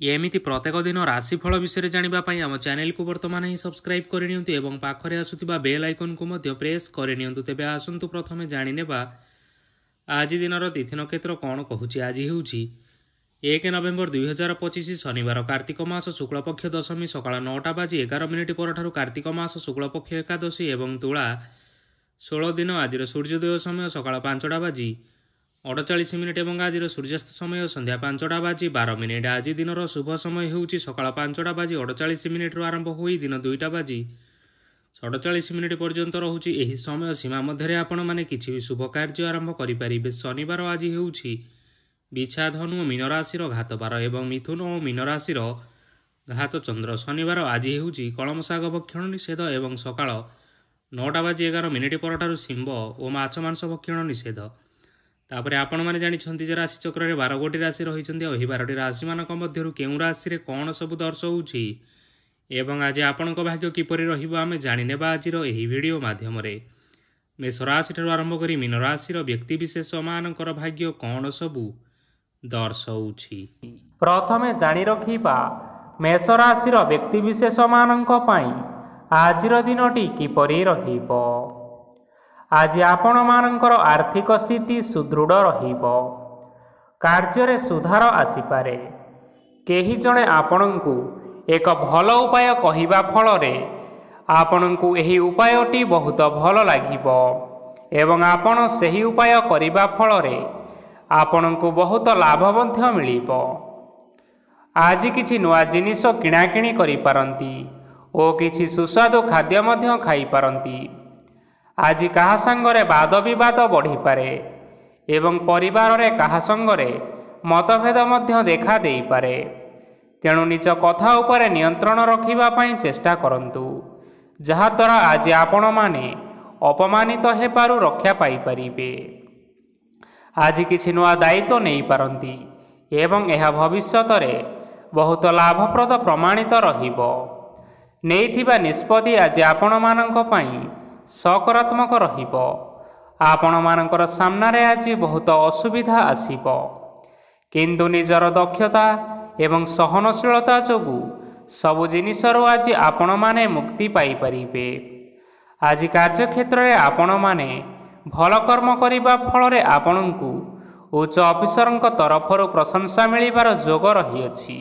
एमिति प्रत्येक दिन राशिफल विषय जानिबा पई आम चैनल को वर्तमान ही सब्सक्राइब करनियंतु एवं पाखरे आसुथिबा बेल आइकन को मध्य प्रेस करनियंतु। तेबे आसंतु प्रथमे जानिनेबा आज दिनर तिथि नक्षत्र कौन कहूछि। आज हेउछि 1 नवेम्बर 2025 शनिवार कार्तिक मास शुक्लपक्ष दशमी सकाळ 9:11 परठारु कार्तिक मास शुक्लपक्ष एकादशी एवं तुला 16 दिन। आज सूर्योदय समय सकाळ 5:48 एवं आज सूर्यास्त समय संध्या 5:12। आज दिनर शुभ समय हेउछि सकाळ 5:48 आरंभ होई दिन 2:47 पर्यंत रहुछि। एही समय सीमा मध्य आपण माने किछि भी शुभ कार्य आरंभ करि परिबे। शनिवार आज हेउछि बिछा धनु और मीन राशिर घात बार एवं मिथुन और मीन राशिर घात चंद्र। शनिवार आज हेउछि कलम शाग भक्षण निषेध एवं सकाळ 9:11 परठारु शिंब और माछ मांस भक्षण निषेध। तापर आपण माने जानिछंती जे राशि चक्र रे 12 गोटी राशि रहिछंती। एही 12टी राशि मानक मध्यरु केउ राशि रे कोन सब दर्शौछि एवं आज आपणक भाग्य किपरि रहिबो आमे जानि नेबा आजिर एही वीडियो माध्यम रे। मेष राशि ठारु आरंभ करी मीन राशि रो व्यक्ति विशेष मानकर भाग्य कोन सब दर्शौछि। प्रथमे जानि रखिबा मेष राशि रो व्यक्ति विशेष मानक पई आजिर दिनटी किपरि रहिबो। आज आपण मानकर आर्थिक स्थिति सुदृढ़ रहिबो। कार्य रे सुधार आसीपारे। केही जणे आपणंकु एक भल उपाय कहिबा फल रे आपणंकु एही उपायटी बहुत भल लागिबो एवं आपण सेही उपाय करिबा फल रे आपणंकु बहुत लाभ मध्य मिलिबो। आज किछि नुआ जिनिस किणाकिणी करि पारंती ओ किछि सुस्वादु खाद्य मध्य खाई पारंती। आज कहा संगरे वाद विवाद बढ़ी पारे एवं परिवार रे कहा संगरे मतभेद मध्य देखा देई पारे। तेणु निज कथा उपरे नियंत्रण रखिबा पई चेष्टा करंतु, जहा द्वारा आज आपण माने अपमानित हेबारु रक्षा पाई परिबे। आज किछि नुआ दायित्व नेई पारंती एवं एहा भविष्यत रे बहुत लाभप्रद प्रमाणित रहिबो। नेइथिबा निष्पत्ति आज आपण मानक पई सकारात्मक रहिबो। आपण मानकर सामना रे आज बहुत असुविधा आसीबो, किंतु निजर दक्षता एवं सहनशीलता जोगु सबु जिनिसरु आज आपण माने मुक्ति पाई परिबे। आज कार्य क्षेत्र रे आपण माने भल कर्म करिबा फल रे आपणंकु उच्च अफिसरंक तरफरु प्रशंसा मिलिबार जोग रहिअछि।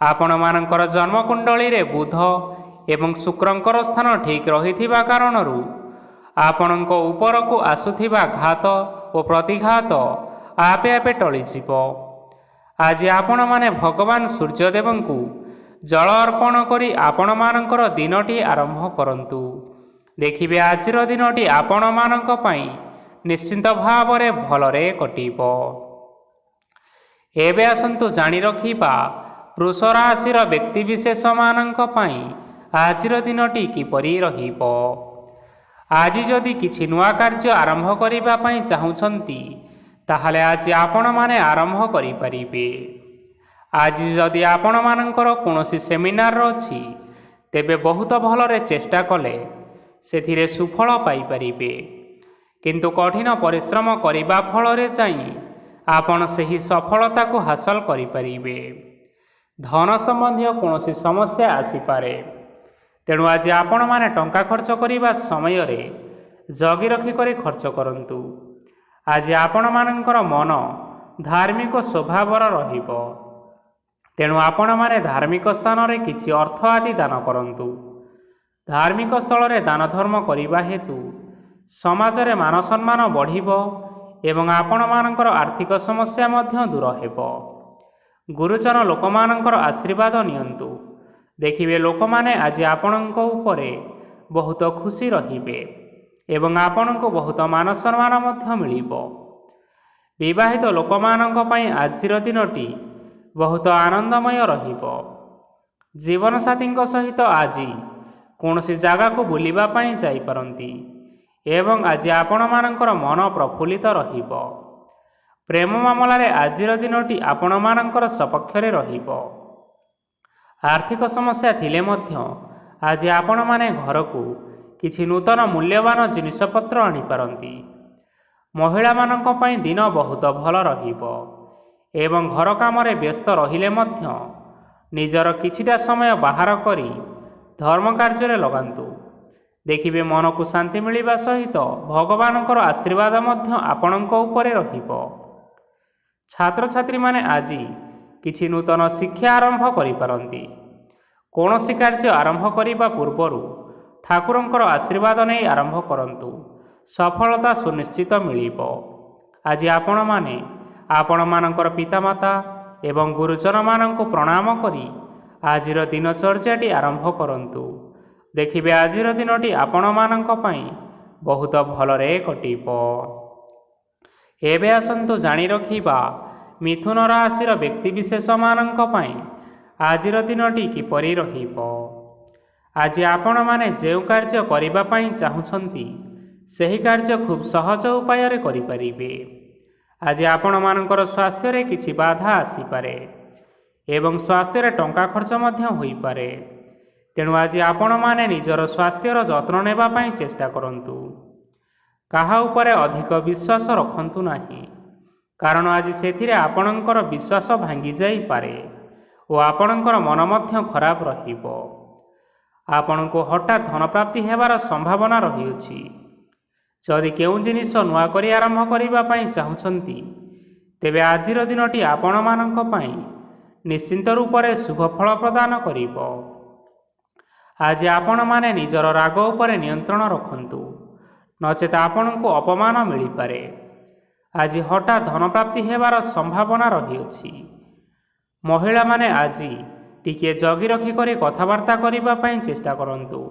आपण मानकर जन्म कुंडली रे बुध एवं शुक्रंकर स्थान ठीक रहिथिबा कारणरू आपणंक उपरकु आसुथिबा घात और प्रतिघात आपे आपे टळि जिवो। आज आपण माने भगवान सूर्यदेवंकु जल अर्पण करी आपण मानकर दिनटी आरंभ करंतु। देखिबे आजिर दिनटी आपण मानक पई निश्चिंत भावरे भलरे कटिबो। एबे आसंतु जानि रखिबा वृष राशिर व्यक्ति विशेष मानक पई आजिर दिनटी किपरि रहिबो। आज जदि किछि नुआ कार्य आरंभ करिबा पई चाहुछंती ताहाले आज आपण माने आरंभ करि परिबे। आज जदि आपण मानकर कोनोसी सेमिनार अछि तेबे बहुत भलरे चेष्टा कले सेथिरे सुफल पाई परिबे, किंतु कठिन परिश्रम करिबा फलरे चाहिँ आपण सेही सफलता को हासिल करि परिबे। धन संबंधी कोनोसी समस्या आसी पारे, तेणु आज आपण माने टंका खर्च करिबा समय रे जगी रखी करी खर्च करंतु। आज आपण मानकर मन धार्मिक स्वभावर रहिबो, तेणु आपण माने धार्मिक स्थान रे किछि अर्थ आदि दान करंतु। धार्मिक स्थल रे दान धर्म करिबा हेतु समाज रे मान सम्मान बढ़िबो एवं आपण मानकर आर्थिक समस्या मध्य दूर हेबो। गुरुजन लोकमानकर आशीर्वाद नियंतु। देखिबे लोकमाने आज आपणक उपरे बहुत खुशी रहिबे एवं आपणको बहुत मान सम्मान मध्य मिलिबो। विवाहित लोकमानक पई आजिर दिनटी बहुत आनंदमय रहिबो। जीवन साथीଙ୍କ सहित आज कोनोसी जागा को बुलिबा पई जाई परंती एवं आज आपण मानकर मन प्रफुल्लित रहिबो। प्रेम मामला रे आजिर दिनटी आपण मानकर सपक्ष रे रहिबो। आर्थिक समस्या थिले मध्य आज आपण माने घर को किछि नूतन मूल्यवान जिनिसपत्र आनी पारंती। महिला मानक पई दिन बहुत भल रहिबो ଏବଂ ଘର କାମରେ ବ୍ୟସ୍ତ ରହିଲେ ମଧ୍ୟ ନିଜର କିଛିଟା ସମୟ ବାହାର କରି ଧର୍ମ କାର୍ଯ୍ୟରେ ଲଗାନ୍ତୁ। ଦେଖିବେ ମନକୁ ଶାନ୍ତି ମିଳିବା ସହିତ ଭଗବାନଙ୍କର ଆଶୀର୍ବାଦ ମଧ୍ୟ ଆପଣଙ୍କ ଉପରେ ରହିବ। ଛାତ୍ରଛାତ୍ରୀମାନେ ଆଜି କିଛି ନୂତନ ଶିକ୍ଷା ଆରମ୍ଭ କରିପାରନ୍ତି। କୌଣସି କାର୍ଯ୍ୟ ଆରମ୍ଭ କରିବା ପୂର୍ବରୁ ଠାକୁରଙ୍କର ଆଶୀର୍ବାଦ ନେଇ ଆରମ୍ଭ କରନ୍ତୁ, ସଫଳତା ସୁନିଶ୍ଚିତ ମିଳିବ। ଆଜି ଆପଣମାନେ ଆପଣମାନଙ୍କର ପିତାମାତା ଏବଂ ଗୁରୁଜନମାନଙ୍କୁ ପ୍ରଣାମ କରି ଆଜିର ଦିନଚର୍ଯ୍ୟାଟି ଆରମ୍ଭ କରନ୍ତୁ। ଦେଖିବେ ଆଜିର ଦିନଟି ଆପଣମାନଙ୍କ ପାଇଁ ବହୁତ ଭଲରେ କଟିବ। ଏବେ ଆସନ୍ତୁ ଜାଣି ରଖିବା ମିଥୁନ ରାଶିର ବ୍ୟକ୍ତିବିଶେଷମାନଙ୍କ ପାଇଁ ଆଜିର ଦିନଟି କିପରି ରହିବ। ଆଜି ଆପଣମାନେ ଯେଉଁ କାର୍ଯ୍ୟ କରିବା ପାଇଁ ଚାହୁଁଛନ୍ତି ସେହି କାର୍ଯ୍ୟ ଖୁବ୍ ସହଜ ଉପାୟରେ କରିପାରିବେ। ଆଜି ଆପଣମାନଙ୍କର ସ୍ୱାସ୍ଥ୍ୟରେ କିଛି ବାଧା ଆସିପାରେ ଏବଂ ସ୍ୱାସ୍ଥ୍ୟରେ ଟଙ୍କା ଖର୍ଚ୍ଚ ମଧ୍ୟ ହୋଇପାରେ। ତେଣୁ ଆଜି ଆପଣମାନେ ନିଜର ସ୍ୱାସ୍ଥ୍ୟର ଯତ୍ନ ନେବା ପାଇଁ ଚେଷ୍ଟା କରନ୍ତୁ। କାହା ଉପରେ ଅଧିକ ବିଶ୍ୱାସ ରଖନ୍ତୁ ନାହିଁ, କାରଣ ଆଜି ସେଥିରେ ଆପଣଙ୍କର ବିଶ୍ୱାସ ଭାଙ୍ଗି ଯାଇପାରେ ଓ ଆପଣଙ୍କର ମନ ମଧ୍ୟ ଖରାପ ରହିବ। ଆପଣଙ୍କୁ ହଠାତ୍ ଧନପ୍ରାପ୍ତି ହେବାର ସମ୍ଭାବନା ରହିଅଛି। ଯଦି କେଉଁ ଜିନିଷ ନୂଆ କରି ଆରମ୍ଭ କରିବା ପାଇଁ ଚାହୁଁଛନ୍ତି, ତେବେ ଆଜିର ଦିନଟି ଆପଣମାନଙ୍କ ପାଇଁ ନିଶ୍ଚିନ୍ତ ରୂପରେ ଶୁଭ ଫଳ ପ୍ରଦାନ କରିବ। ଆଜି ଆପଣମାନେ ନିଜର ରାଗ ଉପରେ ନିୟନ୍ତ୍ରଣ ରଖନ୍ତୁ, ନଚେତ ଆପଣଙ୍କୁ ଅପମାନ ମିଳିପାରେ। ଆଜି ହଠାତ୍ ଧନପ୍ରାପ୍ତି ହେବାର ସମ୍ଭାବନା ରହିଅଛି। ମହିଳାମାନେ ଆଜି ଟିକିଏ ଜଗି ରଖି କରି କଥାବାର୍ତ୍ତା କରିବା ପାଇଁ ଚେଷ୍ଟା କରନ୍ତୁ,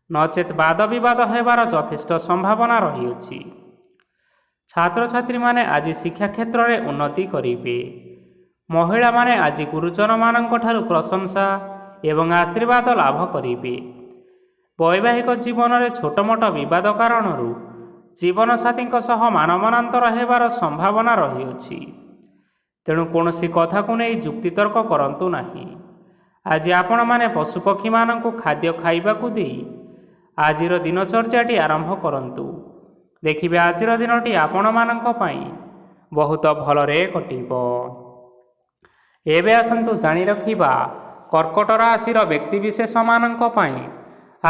ନଚେତ୍ ବାଦ ବିବାଦ ହେବାର ଯଥେଷ୍ଟ ସମ୍ଭାବନା ରହିଅଛି। ଛାତ୍ରଛାତ୍ରୀମାନେ ଆଜି ଶିକ୍ଷା କ୍ଷେତ୍ରରେ ଉନ୍ନତି କରିବେ। ମହିଳାମାନେ ଆଜି ଗୁରୁଜନମାନଙ୍କଠାରୁ ପ୍ରଶଂସା ଏବଂ ଆଶୀର୍ବାଦ ଲାଭ କରିବେ। ବୈବାହିକ ଜୀବନରେ ଛୋଟମୋଟ ବିବାଦ କାରଣରୁ ଜୀବନସାଥୀଙ୍କ ସହ ମାନମନାନ୍ତର ହେବାର ସମ୍ଭାବନା ରହିଅଛି। ତେଣୁ କୌଣସି କଥାକୁ ନେଇ ଯୁକ୍ତିତର୍କ କରନ୍ତୁ ନାହିଁ। ଆଜି ଆପଣମାନେ ପଶୁପକ୍ଷୀମାନଙ୍କୁ ଖାଦ୍ୟ ଖାଇବାକୁ ଦେଇ ଆଜିର ଦିନଚର୍ଯ୍ୟାଟି ଆରମ୍ଭ କରନ୍ତୁ। ଦେଖିବେ ଆଜିର ଦିନଟି ଆପଣମାନଙ୍କ ପାଇଁ ବହୁତ ଭଲରେ କଟିବ। ଏବେ ଆସନ୍ତୁ ଜାଣି ରଖିବା କର୍କଟ ରାଶିର ବ୍ୟକ୍ତିବିଶେଷମାନଙ୍କ ପାଇଁ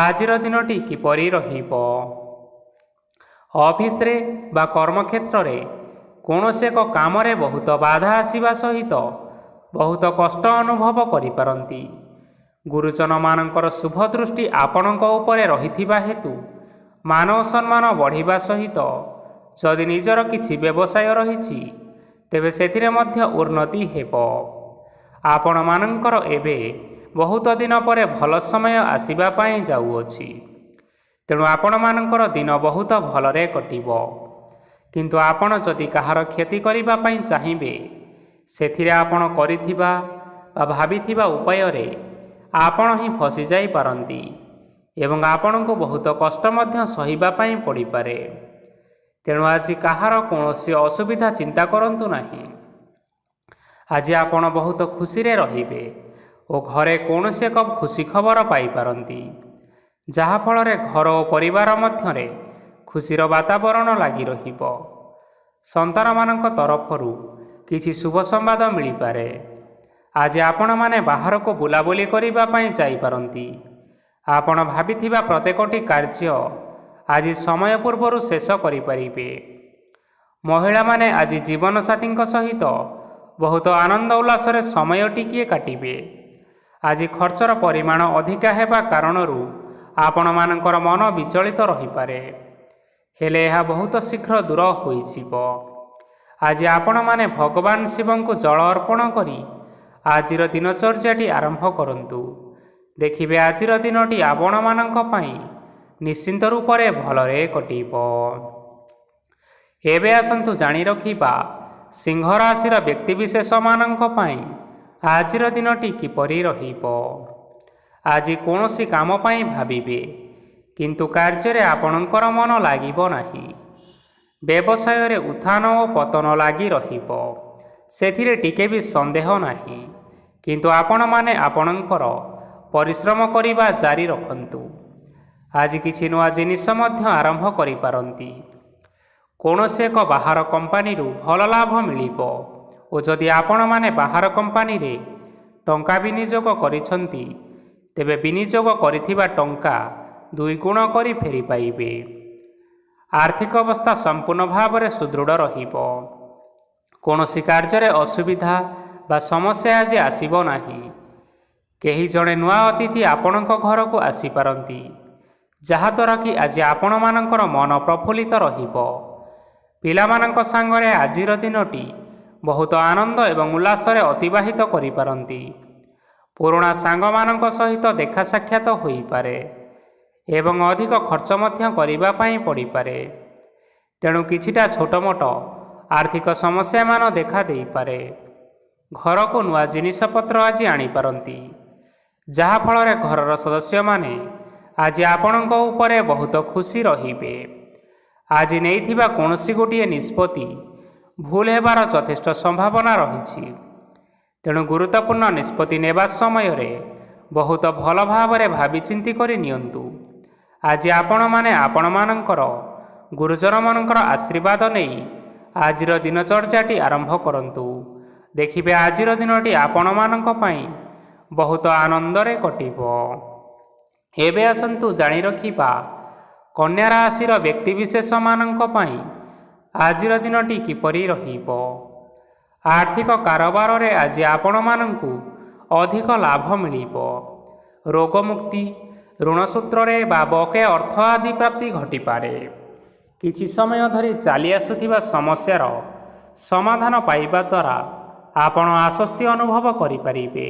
ଆଜିର ଦିନଟି କିପରି ରହିବ। ଅଫିସରେ ବା କର୍ମକ୍ଷେତ୍ରରେ କୌଣସି ଏକ କାମରେ ବହୁତ ବାଧା ଆସିବା ସହିତ ବହୁତ କଷ୍ଟ ଅନୁଭବ କରିପାରନ୍ତି। ଗୁରୁଜନମାନଙ୍କର ଶୁଭ ଦୃଷ୍ଟି ଆପଣଙ୍କ ଉପରେ ରହିଥିବା ହେତୁ ମାନ ଓ ସମ୍ମାନ ବଢ଼ିବା ସହିତ ଯଦି ନିଜର କିଛି ବ୍ୟବସାୟ ରହିଛି, ତେବେ ସେଥିରେ ମଧ୍ୟ ଉନ୍ନତି ହେବ। ଆପଣମାନଙ୍କର ଏବେ ବହୁତ ଦିନ ପରେ ଭଲ ସମୟ ଆସିବା ପାଇଁ ଯାଉଅଛି। ତେଣୁ ଆପଣମାନଙ୍କର ଦିନ ବହୁତ ଭଲରେ କଟିବ। କିନ୍ତୁ ଆପଣ ଯଦି କାହାର କ୍ଷତି କରିବା ପାଇଁ ଚାହିଁବେ, ସେଥିରେ ଆପଣ କରିଥିବା ବା ଭାବିଥିବା ଉପାୟରେ ଆପଣ ହିଁ ଫସି ଯାଇପାରନ୍ତି ଏବଂ ଆପଣଙ୍କୁ ବହୁତ କଷ୍ଟ ମଧ୍ୟ ସହିବା ପାଇଁ ପଡ଼ିପାରେ। ତେଣୁ ଆଜି କାହାର କୌଣସି ଅସୁବିଧା ଚିନ୍ତା କରନ୍ତୁ ନାହିଁ। ଆଜି ଆପଣ ବହୁତ ଖୁସିରେ ରହିବେ ଓ ଘରେ କୌଣସି ଏକ ଖୁସି ଖବର ପାଇପାରନ୍ତି, ଯାହାଫଳରେ ଘର ଓ ପରିବାର ମଧ୍ୟରେ ଖୁସିର ବାତାବରଣ ଲାଗି ରହିବ। ସନ୍ତାନମାନଙ୍କ ତରଫରୁ କିଛି ଶୁଭ ସମ୍ବାଦ ମିଳିପାରେ। ଆଜି ଆପଣମାନେ ବାହାରକୁ ବୁଲାବୁଲି କରିବା ପାଇଁ ଯାଇପାରନ୍ତି। ଆପଣ ଭାବିଥିବା ପ୍ରତ୍ୟେକଟି କାର୍ଯ୍ୟ ଆଜି ସମୟ ପୂର୍ବରୁ ଶେଷ କରିପାରିବେ। ମହିଳାମାନେ ଆଜି ଜୀବନସାଥୀଙ୍କ ସହିତ ବହୁତ ଆନନ୍ଦ ଉଲ୍ଲାସରେ ସମୟ ଟିକିଏ କାଟିବେ। ଆଜି ଖର୍ଚ୍ଚର ପରିମାଣ ଅଧିକା ହେବା କାରଣରୁ ଆପଣମାନଙ୍କର ମନ ବିଚଳିତ ରହିପାରେ, ହେଲେ ଏହା ବହୁତ ଶୀଘ୍ର ଦୂର ହୋଇଯିବ। ଆଜି ଆପଣମାନେ ଭଗବାନ ଶିବଙ୍କୁ ଜଳ ଅର୍ପଣ କରି ଆଜିର ଦିନଚର୍ଯ୍ୟାଟି ଆରମ୍ଭ କରନ୍ତୁ। ଦେଖିବେ ଆଜିର ଦିନଟି ଆପଣମାନଙ୍କ ପାଇଁ ନିଶ୍ଚିନ୍ତ ରୂପରେ ଭଲରେ କଟିବ। ଏବେ ଆସନ୍ତୁ ଜାଣି ରଖିବା ସିଂହ ରାଶିର ବ୍ୟକ୍ତିବିଶେଷମାନଙ୍କ ପାଇଁ ଆଜିର ଦିନଟି କିପରି ରହିବ। ଆଜି କୌଣସି କାମ ପାଇଁ ଭାବିବେ, କିନ୍ତୁ କାର୍ଯ୍ୟରେ ଆପଣଙ୍କର ମନ ଲାଗିବ ନାହିଁ। ବ୍ୟବସାୟରେ ଉତ୍ଥାନ ଓ ପତନ ଲାଗି ରହିବ, ସେଥିରେ ଟିକେ ବି ସନ୍ଦେହ ନାହିଁ। କିନ୍ତୁ ଆପଣମାନେ ଆପଣଙ୍କର ପରିଶ୍ରମ କରିବା ଜାରି ରଖନ୍ତୁ। ଆଜି କିଛି ନୂଆ ଜିନିଷ ମଧ୍ୟ ଆରମ୍ଭ କରିପାରନ୍ତି। କୌଣସି ଏକ ବାହାର କମ୍ପାନୀରୁ ଭଲ ଲାଭ ମିଳିବ ଓ ଯଦି ଆପଣମାନେ ବାହାର କମ୍ପାନୀରେ ଟଙ୍କା ବିନିଯୋଗ କରିଛନ୍ତି ତେବେ ବିନିଯୋଗ କରିଥିବା ଟଙ୍କା 2 ଗୁଣ କରି ଫେରି ପାଇବେ। ଆର୍ଥିକ ଅବସ୍ଥା ସମ୍ପୂର୍ଣ୍ଣ ଭାବରେ ସୁଦୃଢ଼ ରହିବ। କୌଣସି କାର୍ଯ୍ୟରେ ଅସୁବିଧା ବା ସମସ୍ୟା ଆଜି ଆସିବ ନାହିଁ। କେହି ଜଣେ ନୂଆ ଅତିଥି ଆପଣଙ୍କ ଘରକୁ ଆସିପାରନ୍ତି, ଯାହାଦ୍ୱାରା କି ଆଜି ଆପଣମାନଙ୍କର ମନ ପ୍ରଫୁଲ୍ଲିତ ରହିବ। ପିଲାମାନଙ୍କ ସାଙ୍ଗରେ ଆଜିର ଦିନଟି ବହୁତ ଆନନ୍ଦ ଏବଂ ଉଲ୍ଲାସରେ ଅତିବାହିତ କରିପାରନ୍ତି। ପୁରୁଣା ସାଙ୍ଗମାନଙ୍କ ସହିତ ଦେଖା ସାକ୍ଷାତ ହୋଇପାରେ ଏବଂ ଅଧିକ ଖର୍ଚ୍ଚ ମଧ୍ୟ କରିବା ପାଇଁ ପଡ଼ିପାରେ। ତେଣୁ କିଛିଟା ଛୋଟମୋଟ ଆର୍ଥିକ ସମସ୍ୟାମାନ ଦେଖା ଦେଇପାରେ। ଘରକୁ ନୂଆ ଜିନିଷପତ୍ର ଆଜି ଆଣିପାରନ୍ତି, ଯାହାଫଳରେ ଘରର ସଦସ୍ୟମାନେ ଆଜି ଆପଣଙ୍କ ଉପରେ ବହୁତ ଖୁସି ରହିବେ। ଆଜି ନେଇଥିବା କୌଣସି ଗୋଟିଏ ନିଷ୍ପତ୍ତି ଭୁଲ ହେବାର ଯଥେଷ୍ଟ ସମ୍ଭାବନା ରହିଛି। ତେଣୁ ଗୁରୁତ୍ୱପୂର୍ଣ୍ଣ ନିଷ୍ପତ୍ତି ନେବା ସମୟରେ ବହୁତ ଭଲ ଭାବରେ ଭାବିଚିନ୍ତି କରି ନିଅନ୍ତୁ। ଆଜି ଆପଣମାନେ ଆପଣମାନଙ୍କର ଗୁରୁଜନମାନଙ୍କର ଆଶୀର୍ବାଦ ନେଇ ଆଜିର ଦିନଚର୍ଯ୍ୟାଟି ଆରମ୍ଭ କରନ୍ତୁ। ଦେଖିବେ ଆଜିର ଦିନଟି ଆପଣମାନଙ୍କ ପାଇଁ ବହୁତ ଆନନ୍ଦରେ କଟିବ। ଏବେ ଆସନ୍ତୁ ଜାଣି ରଖିବା କନ୍ୟା ରାଶିର ବ୍ୟକ୍ତିବିଶେଷମାନଙ୍କ ପାଇଁ ଆଜିର ଦିନଟି କିପରି ରହିବ। ଆର୍ଥିକ କାରବାରରେ ଆଜି ଆପଣମାନଙ୍କୁ ଅଧିକ ଲାଭ ମିଳିବ। ରୋଗମୁକ୍ତି, ଋଣ ସୂତ୍ରରେ ବା ବକେୟା ଅର୍ଥ ଆଦି ପ୍ରାପ୍ତି ଘଟିପାରେ। କିଛି ସମୟ ଧରି ଚାଲି ଆସୁଥିବା ସମସ୍ୟାର ସମାଧାନ ପାଇବା ଦ୍ୱାରା ଆପଣ ଆଶ୍ୱସ୍ତି ଅନୁଭବ କରିପାରିବେ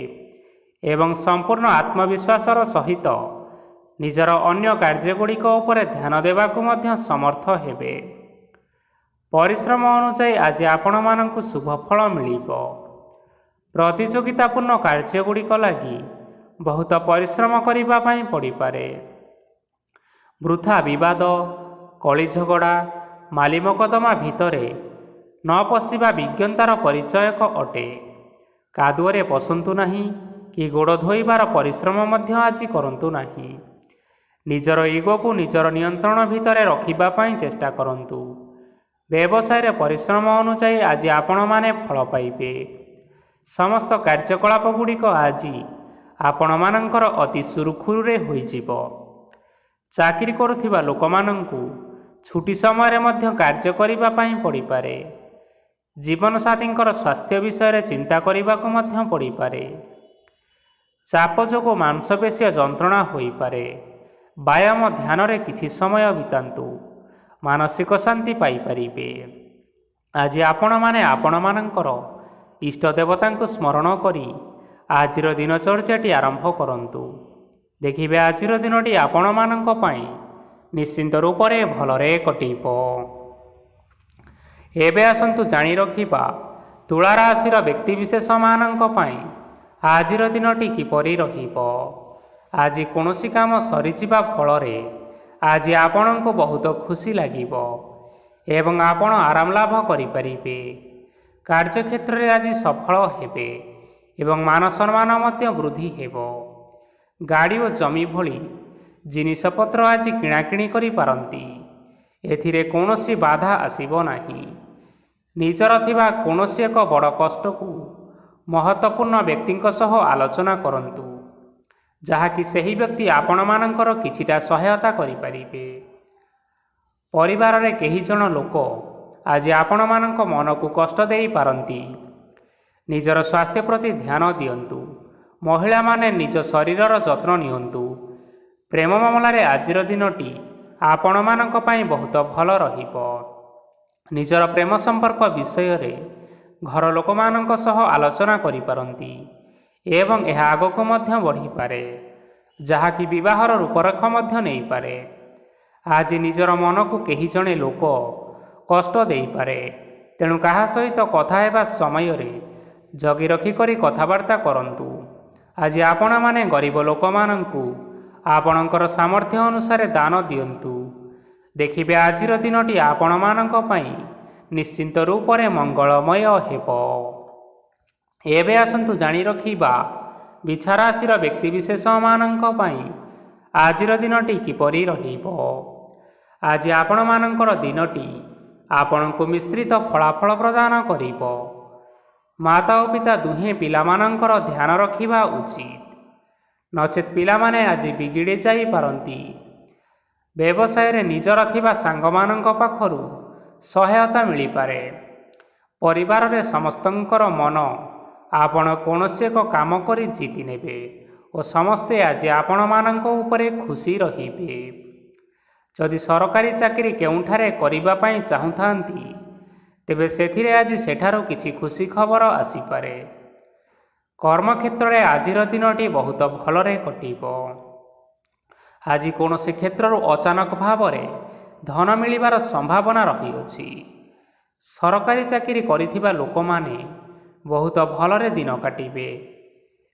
ଏବଂ ସମ୍ପୂର୍ଣ୍ଣ ଆତ୍ମବିଶ୍ୱାସର ସହିତ ନିଜର ଅନ୍ୟ କାର୍ଯ୍ୟଗୁଡ଼ିକ ଉପରେ ଧ୍ୟାନ ଦେବାକୁ ମଧ୍ୟ ସମର୍ଥ ହେବେ। ପରିଶ୍ରମ ଅନୁଯାୟୀ ଆଜି ଆପଣମାନଙ୍କୁ ଶୁଭଫଳ ମିଳିବ। ପ୍ରତିଯୋଗିତାପୂର୍ଣ୍ଣ କାର୍ଯ୍ୟଗୁଡ଼ିକ ଲାଗି ବହୁତ ପରିଶ୍ରମ କରିବା ପାଇଁ ପଡ଼ିପାରେ। ବୃଥା ବିବାଦ, କଳିଝଗଡ଼ା, ମାଲିମକଦ୍ଦମା ଭିତରେ ନ ପଶିବା ବିଜ୍ଞତାର ପରିଚୟକ ଅଟେ। କାଦୁଅରେ ପଶନ୍ତୁ ନାହିଁ କି ଗୋଡ଼ ଧୋଇବାର ପରିଶ୍ରମ ମଧ୍ୟ ଆଜି କରନ୍ତୁ ନାହିଁ। ନିଜର ଇଗୋକୁ ନିଜର ନିୟନ୍ତ୍ରଣ ଭିତରେ ରଖିବା ପାଇଁ ଚେଷ୍ଟା କରନ୍ତୁ। ବ୍ୟବସାୟରେ ପରିଶ୍ରମ ଅନୁଯାୟୀ ଆଜି ଆପଣମାନେ ଫଳ ପାଇବେ। ସମସ୍ତ କାର୍ଯ୍ୟକଳାପଗୁଡ଼ିକ ଆଜି ଆପଣମାନଙ୍କର ଅତି ସୁରୁଖୁରୁରେ ହୋଇଯିବ। ଚାକିରି କରୁଥିବା ଲୋକମାନଙ୍କୁ ଛୁଟି ସମୟରେ ମଧ୍ୟ କାର୍ଯ୍ୟ କରିବା ପାଇଁ ପଡ଼ିପାରେ। ଜୀବନସାଥୀଙ୍କର ସ୍ୱାସ୍ଥ୍ୟ ବିଷୟରେ ଚିନ୍ତା କରିବାକୁ ମଧ୍ୟ ପଡ଼ିପାରେ। ଚାପ ଯୋଗୁଁ ମାଂସପେଶୀୟ ଯନ୍ତ୍ରଣା ହୋଇପାରେ। ବ୍ୟାୟାମ ଧ୍ୟାନରେ କିଛି ସମୟ ବିତାନ୍ତୁ, ମାନସିକ ଶାନ୍ତି ପାଇପାରିବେ। ଆଜି ଆପଣମାନେ ଆପଣମାନଙ୍କର ଇଷ୍ଟ ଦେବତାଙ୍କୁ ସ୍ମରଣ କରି ଆଜିର ଦିନଚର୍ଯ୍ୟାଟି ଆରମ୍ଭ କରନ୍ତୁ। ଦେଖିବେ ଆଜିର ଦିନଟି ଆପଣମାନଙ୍କ ପାଇଁ ନିଶ୍ଚିନ୍ତ ରୂପରେ ଭଲରେ କଟିବ। ଏବେ ଆସନ୍ତୁ ଜାଣି ରଖିବା ତୁଳା ରାଶିର ବ୍ୟକ୍ତିବିଶେଷମାନଙ୍କ ପାଇଁ ଆଜିର ଦିନଟି କିପରି ରହିବ। ଆଜି କୌଣସି କାମ ସରିଯିବା ଫଳରେ ଆଜି ଆପଣଙ୍କୁ ବହୁତ ଖୁସି ଲାଗିବ ଏବଂ ଆପଣ ଆରାମ ଲାଭ କରିପାରିବେ। କାର୍ଯ୍ୟକ୍ଷେତ୍ରରେ ଆଜି ସଫଳ ହେବେ ଏବଂ ମାନ ସମ୍ମାନ ମଧ୍ୟ ବୃଦ୍ଧି ହେବ। ଗାଡ଼ି ଓ ଜମି ଭଳି ଜିନିଷପତ୍ର ଆଜି କିଣାକିଣି କରିପାରନ୍ତି। ଏଥିରେ କୌଣସି ବାଧା ଆସିବ ନାହିଁ। ନିଜର ଥିବା କୌଣସି ଏକ ବଡ଼ କଷ୍ଟକୁ ମହତ୍ତ୍ୱପୂର୍ଣ୍ଣ ବ୍ୟକ୍ତିଙ୍କ ସହ ଆଲୋଚନା କରନ୍ତୁ, ଯାହାକି ସେହି ବ୍ୟକ୍ତି ଆପଣମାନଙ୍କର କିଛିଟା ସହାୟତା କରିପାରିବେ। ପରିବାରରେ କେହି ଜଣ ଲୋକ ଆଜି ଆପଣମାନଙ୍କ ମନକୁ କଷ୍ଟ ଦେଇପାରନ୍ତି। ନିଜର ସ୍ୱାସ୍ଥ୍ୟ ପ୍ରତି ଧ୍ୟାନ ଦିଅନ୍ତୁ। ମହିଳାମାନେ ନିଜ ଶରୀରର ଯତ୍ନ ନିଅନ୍ତୁ। ପ୍ରେମ ମାମଲାରେ ଆଜିର ଦିନଟି ଆପଣମାନଙ୍କ ପାଇଁ ବହୁତ ଭଲ ରହିବ। ନିଜର ପ୍ରେମ ସମ୍ପର୍କ ବିଷୟରେ ଘର ଲୋକମାନଙ୍କ ସହ ଆଲୋଚନା କରିପାରନ୍ତି ଏବଂ ଏହା ଆଗକୁ ମଧ୍ୟ ବଢ଼ିପାରେ, ଯାହାକି ବିବାହର ରୂପରେଖ ମଧ୍ୟ ନେଇପାରେ। ଆଜି ନିଜର ମନକୁ କେହି ଜଣେ ଲୋକ କଷ୍ଟ ଦେଇପାରେ, ତେଣୁ କାହା ସହିତ କଥା ହେବା ସମୟରେ ଜଗି ରଖିକରି କଥାବାର୍ତ୍ତା କରନ୍ତୁ। ଆଜି ଆପଣମାନେ ଗରିବ ଲୋକମାନଙ୍କୁ ଆପଣଙ୍କର ସାମର୍ଥ୍ୟ ଅନୁସାରେ ଦାନ ଦିଅନ୍ତୁ। ଦେଖିବେ ଆଜିର ଦିନଟି ଆପଣମାନଙ୍କ ପାଇଁ ନିଶ୍ଚିନ୍ତ ରୂପରେ ମଙ୍ଗଳମୟ ହେବ। ଏବେ ଆସନ୍ତୁ ଜାଣି ରଖିବା ବିଛା ରାଶିର ବ୍ୟକ୍ତିବିଶେଷମାନଙ୍କ ପାଇଁ ଆଜିର ଦିନଟି କିପରି ରହିବ। ଆଜି ଆପଣମାନଙ୍କର ଦିନଟି ଆପଣଙ୍କୁ ମିଶ୍ରିତ ଫଳାଫଳ ପ୍ରଦାନ କରିବ। ମାତା ଓ ପିତା ଦୁହେଁ ପିଲାମାନଙ୍କର ଧ୍ୟାନ ରଖିବା ଉଚିତ, ନଚେତ୍ ପିଲାମାନେ ଆଜି ବିଗିଡ଼ି ଯାଇପାରନ୍ତି। ବ୍ୟବସାୟରେ ନିଜର ଥିବା ସାଙ୍ଗମାନଙ୍କ ପାଖରୁ ସହାୟତା ମିଳିପାରେ। ପରିବାରରେ ସମସ୍ତଙ୍କର ମନ ଆପଣ କୌଣସି ଏକ କାମ କରି ଜିତି ନେବେ ଓ ସମସ୍ତେ ଆଜି ଆପଣମାନଙ୍କ ଉପରେ ଖୁସି ରହିବେ। ଯଦି ସରକାରୀ ଚାକିରି କେଉଁଠାରେ କରିବା ପାଇଁ ଚାହୁଁଥାନ୍ତି, ତେବେ ସେଥିରେ ଆଜି ସେଠାରୁ କିଛି ଖୁସି ଖବର ଆସିପାରେ। କର୍ମକ୍ଷେତ୍ରରେ ଆଜିର ଦିନଟି ବହୁତ ଭଲରେ କଟିବ। ଆଜି କୌଣସି କ୍ଷେତ୍ରରୁ ଅଚାନକ ଭାବରେ ଧନ ମିଳିବାର ସମ୍ଭାବନା ରହିଅଛି। ସରକାରୀ ଚାକିରି କରିଥିବା ଲୋକମାନେ ବହୁତ ଭଲରେ ଦିନ କାଟିବେ।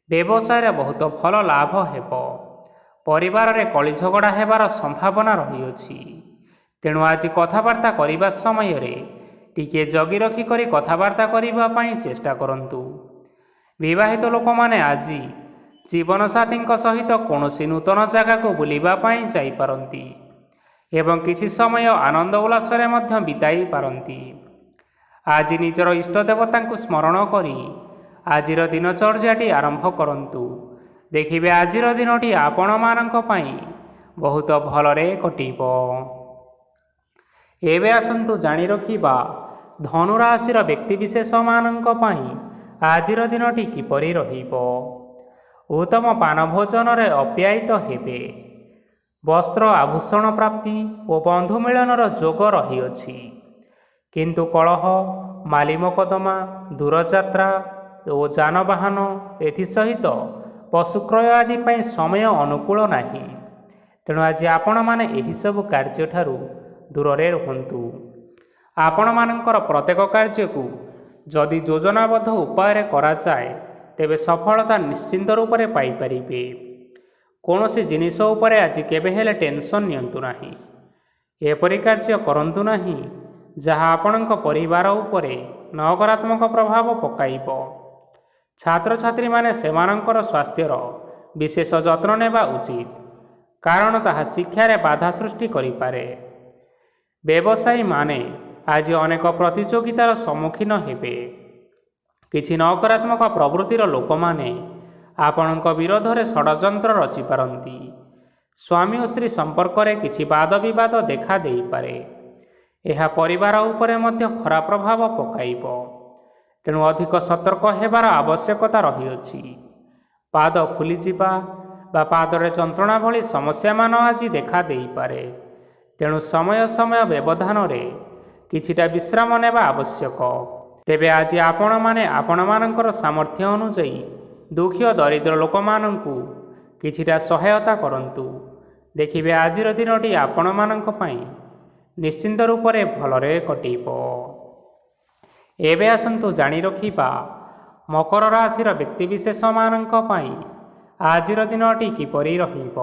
ବ୍ୟବସାୟରେ ବହୁତ ଭଲ ଲାଭ ହେବ। ପରିବାରରେ କଳିଝଗଡ଼ା ହେବାର ସମ୍ଭାବନା ରହିଅଛି। ତେଣୁ ଆଜି କଥାବାର୍ତ୍ତା କରିବା ସମୟରେ ଟିକିଏ ଜଗି ରଖି କରି କଥାବାର୍ତ୍ତା କରିବା ପାଇଁ ଚେଷ୍ଟା କରନ୍ତୁ। ବିବାହିତ ଲୋକମାନେ ଆଜି ଜୀବନସାଥୀଙ୍କ ସହିତ କୌଣସି ନୂତନ ଜାଗାକୁ ବୁଲିବା ପାଇଁ ଯାଇପାରନ୍ତି ଏବଂ କିଛି ସମୟ ଆନନ୍ଦ ଉଲ୍ଲାସରେ ମଧ୍ୟ ବିତାଇ ପାରନ୍ତି। ଆଜି ନିଜର ଇଷ୍ଟ ଦେବତାଙ୍କୁ ସ୍ମରଣ କରି ଆଜିର ଦିନଚର୍ଯ୍ୟାଟି ଆରମ୍ଭ କରନ୍ତୁ। ଦେଖିବେ ଆଜିର ଦିନଟି ଆପଣମାନଙ୍କ ପାଇଁ ବହୁତ ଭଲରେ କଟିବ। ଏବେ ଆସନ୍ତୁ ଜାଣି ରଖିବା ଧନୁ ରାଶିର ବ୍ୟକ୍ତିବିଶେଷମାନଙ୍କ ପାଇଁ ଆଜିର ଦିନଟି କିପରି ରହିବ। ଉତ୍ତମ ପାନ ଭୋଜନରେ ଅପ୍ୟାୟିତ ହେବେ। ବସ୍ତ୍ର ଆଭୂଷଣ ପ୍ରାପ୍ତି ଓ ବନ୍ଧୁ ମିଳନର ଯୋଗ ରହିଅଛି। କିନ୍ତୁ କଳହ, ମାଲି ମକଦ୍ଦମା, ଦୂରଯାତ୍ରା ଓ ଯାନବାହନ ଏଥିସହିତ ପଶୁକ୍ରୟ ଆଦି ପାଇଁ ସମୟ ଅନୁକୂଳ ନାହିଁ। ତେଣୁ ଆଜି ଆପଣମାନେ ଏହିସବୁ କାର୍ଯ୍ୟଠାରୁ ଦୂରରେ ରୁହନ୍ତୁ। ଆପଣମାନଙ୍କର ପ୍ରତ୍ୟେକ କାର୍ଯ୍ୟକୁ ଯଦି ଯୋଜନାବଦ୍ଧ ଉପାୟରେ କରାଯାଏ, ତେବେ ସଫଳତା ନିଶ୍ଚିନ୍ତ ରୂପରେ ପାଇପାରିବେ। କୌଣସି ଜିନିଷ ଉପରେ ଆଜି କେବେ ହେଲେ ଟେନସନ୍ ନିଅନ୍ତୁ ନାହିଁ। ଏପରି କାର୍ଯ୍ୟ କରନ୍ତୁ ନାହିଁ ଯାହା ଆପଣଙ୍କ ପରିବାର ଉପରେ ନକାରାତ୍ମକ ପ୍ରଭାବ ପକାଇବ। ଛାତ୍ରଛାତ୍ରୀମାନେ ସେମାନଙ୍କର ସ୍ୱାସ୍ଥ୍ୟର ବିଶେଷ ଯତ୍ନ ନେବା ଉଚିତ, କାରଣ ତାହା ଶିକ୍ଷାରେ ବାଧା ସୃଷ୍ଟି କରିପାରେ। ବ୍ୟବସାୟୀମାନେ ଆଜି ଅନେକ ପ୍ରତିଯୋଗିତାର ସମ୍ମୁଖୀନ ହେବେ। କିଛି ନକାରାତ୍ମକ ପ୍ରବୃତ୍ତିର ଲୋକମାନେ ଆପଣଙ୍କ ବିରୋଧରେ ଷଡ଼ଯନ୍ତ୍ର ରଚିପାରନ୍ତି। ସ୍ୱାମୀ ଓ ସ୍ତ୍ରୀ ସମ୍ପର୍କରେ କିଛି ବାଦ ବିବାଦ ଦେଖା ଦେଇପାରେ। ଏହା ପରିବାର ଉପରେ ମଧ୍ୟ ଖରାପ ପ୍ରଭାବ ପକାଇବ। ତେଣୁ ଅଧିକ ସତର୍କ ହେବାର ଆବଶ୍ୟକତା ରହିଅଛି। ପାଦ ଫୁଲିଯିବା ବା ପାଦରେ ଯନ୍ତ୍ରଣା ଭଳି ସମସ୍ୟାମାନ ଆଜି ଦେଖା ଦେଇପାରେ। ତେଣୁ ସମୟ ସମୟ ବ୍ୟବଧାନରେ କିଛିଟା ବିଶ୍ରାମ ନେବା ଆବଶ୍ୟକ। ତେବେ ଆଜି ଆପଣମାନେ ଆପଣମାନଙ୍କର ସାମର୍ଥ୍ୟ ଅନୁଯାୟୀ ଦୁଃଖୀ ଓ ଦରିଦ୍ର ଲୋକମାନଙ୍କୁ କିଛିଟା ସହାୟତା କରନ୍ତୁ। ଦେଖିବେ ଆଜିର ଦିନଟି ଆପଣମାନଙ୍କ ପାଇଁ ନିଶ୍ଚିନ୍ତ ରୂପରେ ଭଲରେ କଟିବ। ଏବେ ଆସନ୍ତୁ ଜାଣି ରଖିବା ମକର ରାଶିର ବ୍ୟକ୍ତିବିଶେଷମାନଙ୍କ ପାଇଁ ଆଜିର ଦିନଟି କିପରି ରହିବ।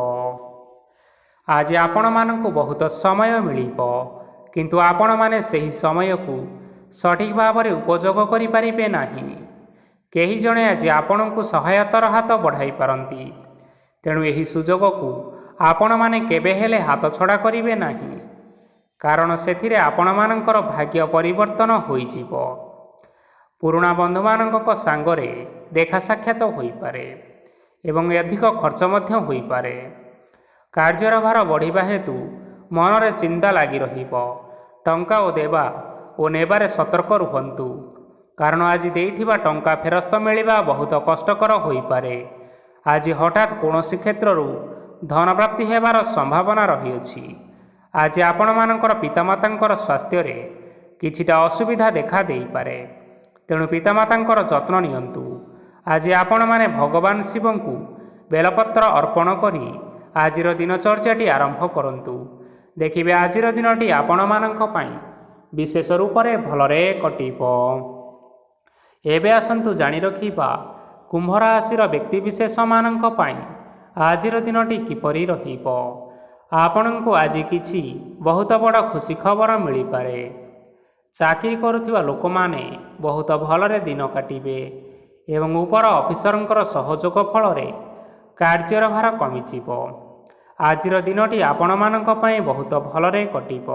ଆଜି ଆପଣମାନଙ୍କୁ ବହୁତ ସମୟ ମିଳିବ, କିନ୍ତୁ ଆପଣମାନେ ସେହି ସମୟକୁ ସଠିକ୍ ଭାବରେ ଉପଯୋଗ କରିପାରିବେ ନାହିଁ। କେହି ଜଣେ ଆଜି ଆପଣଙ୍କୁ ସହାୟତାର ହାତ ବଢ଼ାଇ ପାରନ୍ତି। ତେଣୁ ଏହି ସୁଯୋଗକୁ ଆପଣମାନେ କେବେ ହେଲେ ହାତଛଡ଼ା କରିବେ ନାହିଁ, କାରଣ ସେଥିରେ ଆପଣମାନଙ୍କର ଭାଗ୍ୟ ପରିବର୍ତ୍ତନ ହୋଇଯିବ। ପୁରୁଣା ବନ୍ଧୁମାନଙ୍କ ସାଙ୍ଗରେ ଦେଖା ସାକ୍ଷାତ ହୋଇପାରେ ଏବଂ ଅଧିକ ଖର୍ଚ୍ଚ ମଧ୍ୟ ହୋଇପାରେ। କାର୍ଯ୍ୟର ଭାର ବଢ଼ିବା ହେତୁ ମନରେ ଚିନ୍ତା ଲାଗି ରହିବ। ଟଙ୍କା ଓ ଦେବା ଓ ନେବାରେ ସତର୍କ ରୁହନ୍ତୁ, କାରଣ ଆଜି ଦେଇଥିବା ଟଙ୍କା ଫେରସ୍ତ ମିଳିବା ବହୁତ କଷ୍ଟକର ହୋଇପାରେ। ଆଜି ହଠାତ୍ କୌଣସି କ୍ଷେତ୍ରରୁ ଧନପ୍ରାପ୍ତି ହେବାର ସମ୍ଭାବନା ରହିଅଛି। ଆଜି ଆପଣମାନଙ୍କର ପିତାମାତାଙ୍କର ସ୍ୱାସ୍ଥ୍ୟରେ କିଛିଟା ଅସୁବିଧା ଦେଖା ଦେଇପାରେ। ତେଣୁ ପିତାମାତାଙ୍କର ଯତ୍ନ ନିଅନ୍ତୁ। ଆଜି ଆପଣମାନେ ଭଗବାନ ଶିବଙ୍କୁ ବେଲପତ୍ର ଅର୍ପଣ କରି ଆଜିର ଦିନଚର୍ଯ୍ୟାଟି ଆରମ୍ଭ କରନ୍ତୁ। ଦେଖିବେ ଆଜିର ଦିନଟି ଆପଣମାନଙ୍କ ପାଇଁ ବିଶେଷ ରୂପରେ ଭଲରେ କଟିବ। ଏବେ ଆସନ୍ତୁ ଜାଣି ରଖିବା କୁମ୍ଭ ରାଶିର ବ୍ୟକ୍ତିବିଶେଷମାନଙ୍କ ପାଇଁ ଆଜିର ଦିନଟି କିପରି ରହିବ। ଆପଣଙ୍କୁ ଆଜି କିଛି ବହୁତ ବଡ଼ ଖୁସି ଖବର ମିଳିପାରେ। ଚାକିରି କରୁଥିବା ଲୋକମାନେ ବହୁତ ଭଲରେ ଦିନ କାଟିବେ ଏବଂ ଉପର ଅଫିସରଙ୍କର ସହଯୋଗ ଫଳରେ କାର୍ଯ୍ୟର ଭାର କମିଯିବ। ଆଜିର ଦିନଟି ଆପଣମାନଙ୍କ ପାଇଁ ବହୁତ ଭଲରେ କଟିବ।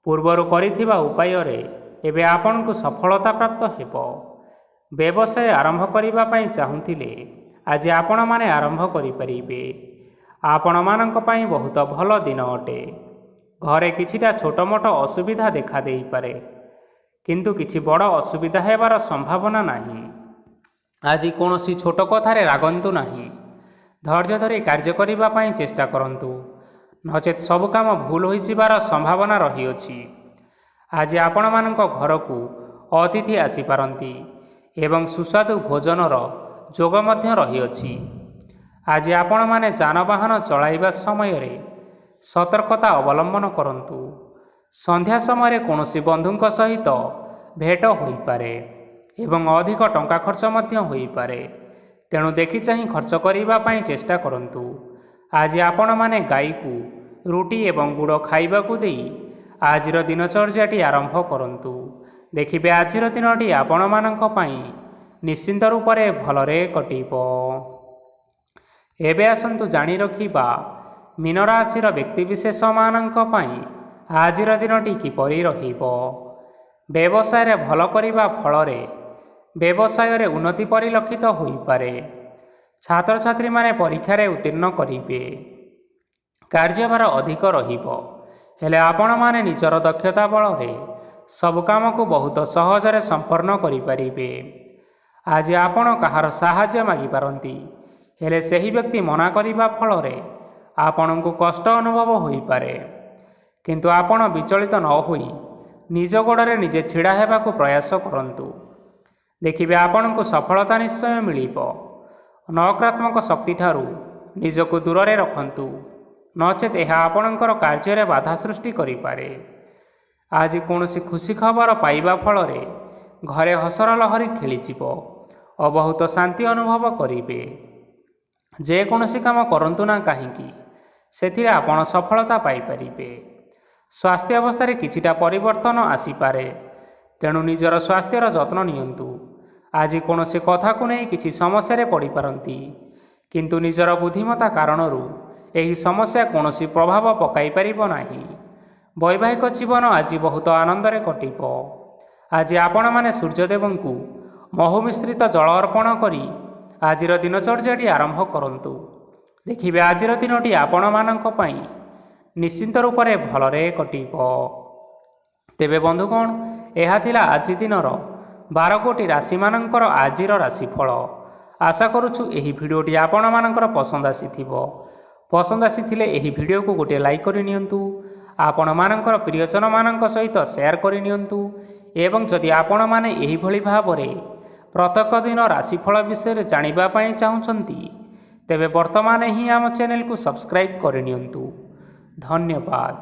ପୂର୍ବରୁ କରିଥିବା ଉପାୟରେ ଏବେ ଆପଣଙ୍କୁ ସଫଳତା ପ୍ରାପ୍ତ ହେବ। ବ୍ୟବସାୟ ଆରମ୍ଭ କରିବା ପାଇଁ ଚାହୁଁଥିଲେ ଆଜି ଆପଣମାନେ ଆରମ୍ଭ କରିପାରିବେ। ଆପଣମାନଙ୍କ ପାଇଁ ବହୁତ ଭଲ ଦିନ ଅଟେ। ଘରେ କିଛିଟା ଛୋଟ ମୋଟ ଅସୁବିଧା ଦେଖାଦେଇପାରେ, କିନ୍ତୁ କିଛି ବଡ଼ ଅସୁବିଧା ହେବାର ସମ୍ଭାବନା ନାହିଁ। ଆଜି କୌଣସି ଛୋଟ କଥାରେ ରାଗନ୍ତୁ ନାହିଁ। ଧୈର୍ଯ୍ୟ ଧରି କାର୍ଯ୍ୟ କରିବା ପାଇଁ ଚେଷ୍ଟା କରନ୍ତୁ, ନଚେତ୍ ସବୁ କାମ ଭୁଲ ହୋଇଯିବାର ସମ୍ଭାବନା ରହିଅଛି। ଆଜି ଆପଣମାନଙ୍କ ଘରକୁ ଅତିଥି ଆସିପାରନ୍ତି ଏବଂ ସୁସ୍ୱାଦୁ ଭୋଜନର ଯୋଗ ମଧ୍ୟ ରହିଅଛି। ଆଜି ଆପଣମାନେ ଯାନବାହନ ଚଳାଇବା ସମୟରେ ସତର୍କତା ଅବଲମ୍ବନ କରନ୍ତୁ। ସନ୍ଧ୍ୟା ସମୟରେ କୌଣସି ବନ୍ଧୁଙ୍କ ସହିତ ଭେଟ ହୋଇପାରେ ଏବଂ ଅଧିକ ଟଙ୍କା ଖର୍ଚ୍ଚ ମଧ୍ୟ ହୋଇପାରେ, ତେଣୁ ଦେଖି ଚାହିଁ ଖର୍ଚ୍ଚ କରିବା ପାଇଁ ଚେଷ୍ଟା କରନ୍ତୁ। ଆଜି ଆପଣମାନେ ଗାଈକୁ ରୁଟି ଏବଂ ଗୁଡ଼ ଖାଇବାକୁ ଦେଇ ଆଜିର ଦିନଚର୍ଯ୍ୟାଟି ଆରମ୍ଭ କରନ୍ତୁ। ଦେଖିବେ ଆଜିର ଦିନଟି ଆପଣମାନଙ୍କ ପାଇଁ ନିଶ୍ଚିନ୍ତ ରୂପରେ ଭଲରେ କଟିବ। ଏବେ ଆସନ୍ତୁ ଜାଣି ରଖିବା ମୀନ ରାଶିର ବ୍ୟକ୍ତିବିଶେଷମାନଙ୍କ ପାଇଁ ଆଜିର ଦିନଟି କିପରି ରହିବ। ବ୍ୟବସାୟରେ ଭଲ କରିବା ଫଳରେ ବ୍ୟବସାୟରେ ଉନ୍ନତି ପରିଲକ୍ଷିତ ହୋଇପାରେ। ଛାତ୍ରଛାତ୍ରୀମାନେ ପରୀକ୍ଷାରେ ଉତ୍ତୀର୍ଣ୍ଣ କରିବେ। କାର୍ଯ୍ୟଭାର ଅଧିକ ରହିବ, ହେଲେ ଆପଣମାନେ ନିଜର ଦକ୍ଷତା ବଳରେ ସବୁ କାମକୁ ବହୁତ ସହଜରେ ସମ୍ପନ୍ନ କରିପାରିବେ। ଆଜି ଆପଣ କାହାର ସାହାଯ୍ୟ ମାଗିପାରନ୍ତି, ହେଲେ ସେହି ବ୍ୟକ୍ତି ମନା କରିବା ଫଳରେ ଆପଣଙ୍କୁ କଷ୍ଟ ଅନୁଭବ ହୋଇପାରେ। କିନ୍ତୁ ଆପଣ ବିଚଳିତ ନ ହୋଇ ନିଜ ଗୋଡ଼ରେ ନିଜେ ଛିଡ଼ା ହେବାକୁ ପ୍ରୟାସ କରନ୍ତୁ। ଦେଖିବେ ଆପଣଙ୍କୁ ସଫଳତା ନିଶ୍ଚୟ ମିଳିବ। ନକାରାତ୍ମକ ଶକ୍ତିଠାରୁ ନିଜକୁ ଦୂରରେ ରଖନ୍ତୁ, ନଚେତ୍ ଏହା ଆପଣଙ୍କର କାର୍ଯ୍ୟରେ ବାଧା ସୃଷ୍ଟି କରିପାରେ। ଆଜି କୌଣସି ଖୁସି ଖବର ପାଇବା ଫଳରେ ଘରେ ହସର ଲହରୀ ଖେଳିଯିବ ଓ ବହୁତ ଶାନ୍ତି ଅନୁଭବ କରିବେ। ଯେକୌଣସି କାମ କରନ୍ତୁ ନା କାହିଁକି, ସେଥିରେ ଆପଣ ସଫଳତା ପାଇପାରିବେ। ସ୍ୱାସ୍ଥ୍ୟ ଅବସ୍ଥାରେ କିଛିଟା ପରିବର୍ତ୍ତନ ଆସିପାରେ, ତେଣୁ ନିଜର ସ୍ୱାସ୍ଥ୍ୟର ଯତ୍ନ ନିଅନ୍ତୁ। ଆଜି କୌଣସି କଥାକୁ ନେଇ କିଛି ସମସ୍ୟାରେ ପଡ଼ିପାରନ୍ତି, କିନ୍ତୁ ନିଜର ବୁଦ୍ଧିମତ୍ତା କାରଣରୁ ଏହି ସମସ୍ୟା କୌଣସି ପ୍ରଭାବ ପକାଇ ପାରିବ ନାହିଁ। ବୈବାହିକ ଜୀବନ ଆଜି ବହୁତ ଆନନ୍ଦରେ କଟିବ। ଆଜି ଆପଣମାନେ ସୂର୍ଯ୍ୟଦେବଙ୍କୁ ମହୁ ମିଶ୍ରିତ ଜଳ ଅର୍ପଣ କରି ଆଜିର ଦିନଚର୍ଯ୍ୟାଟି ଆରମ୍ଭ କରନ୍ତୁ। ଦେଖିବେ ଆଜିର ଦିନଟି ଆପଣମାନଙ୍କ ପାଇଁ ନିଶ୍ଚିନ୍ତ ରୂପରେ ଭଲରେ କଟିବ। ତେବେ ବନ୍ଧୁଗଣ, ଏହା ଥିଲା ଆଜି ଦିନର 12ଗୋଟି ରାଶିମାନଙ୍କର ଆଜିର ରାଶିଫଳ। ଆଶା କରୁଛୁ ଏହି ଭିଡ଼ିଓଟି ଆପଣମାନଙ୍କର ପସନ୍ଦ ଆସିଥିବ। ପସନ୍ଦ ଆସିଥିଲେ ଏହି ଭିଡ଼ିଓକୁ ଗୋଟିଏ ଲାଇକ୍ କରିନିଅନ୍ତୁ। ଆପଣମାନଙ୍କର ପ୍ରିୟଜନମାନଙ୍କ ସହିତ ସେୟାର କରିନିଅନ୍ତୁ ଏବଂ ଯଦି ଆପଣମାନେ ଏହିଭଳି ଭାବରେ ପ୍ରତ୍ୟେକ ଦିନ ରାଶିଫଳ ବିଷୟରେ ଜାଣିବା ପାଇଁ ଚାହୁଁଛନ୍ତି, ତେବେ ବର୍ତ୍ତମାନ ହିଁ ଆମ ଚ୍ୟାନେଲକୁ ସବସ୍କ୍ରାଇବ୍ କରିନିଅନ୍ତୁ। ଧନ୍ୟବାଦ।